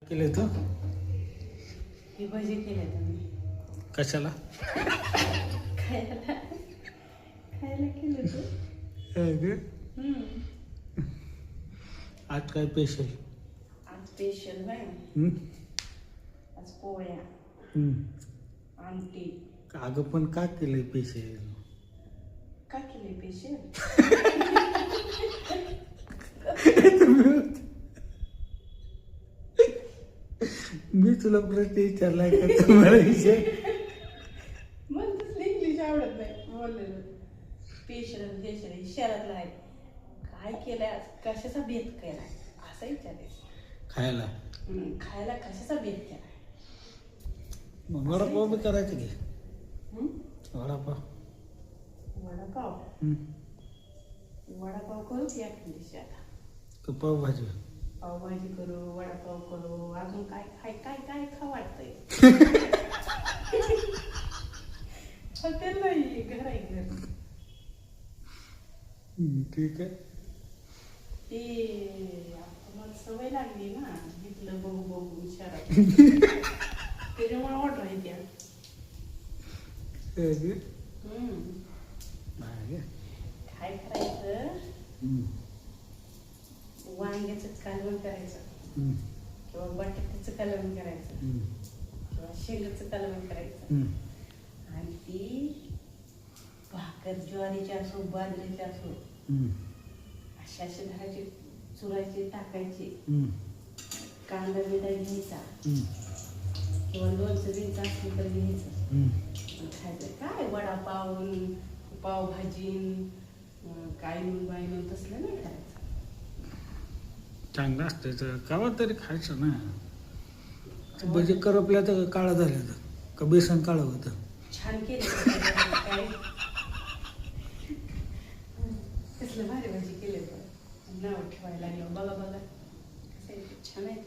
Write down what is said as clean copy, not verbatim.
केले तू ही भजी केले तुम्ही कशाला खायला खायला केले तू आज काय स्पेशल आज स्पेशल बाय आज पोळ्या आमटी अगं पण का केलंय स्पेशल का केले स्पेशल मी तुला प्रश्न विचारलाय का तुम्हाला विषय मला तसलं इंग्लिश आवडत नाही बोललेलं स्पेशल स्पेशल शहरातला आहे काय केलंय आज कशाचा भेद केलाय असं विचारायचं खायला खायला कशाचा भेद केलाय मग वडापाव बी करायचं की वडापाव वडापाव वडापाव करू की एखादी आता का पावभाजी पावभाजी करू वडापाव करू अजून काय काय काय काय खा वाटतंय हॉटेल नाही घर आहे घर ठीक आहे ते मला सवय लागली ना घेतलं बघू बघू विचारायला त्याच्यामुळे ऑर्डर आहे त्या काय करायचं वांग्याचं कालवण करायचं किंवा बटाट्याचं कालवण करायचं किंवा शेंगाचं कालवण करायचं आणि ती भाकर ज्वारीची असो बाजरीची असो अशा अशा धरायची चुरायची टाकायची कांदा बिदा घ्यायचा किंवा लोणचं बिंचं असलं तर घ्यायचं खायचं काय वडापाव पावभाजी काय बायन तसलं नाही खायचं चांगलं असतं तर कावा तरी खायचं ना भजी करपल्या तर काळं झालं तर का बेसन काळं होतं छान केलं काय कसलं भारी भाजी केले नाव ठेवायला लागलं बघा बघा कसं आहे ते छान आहे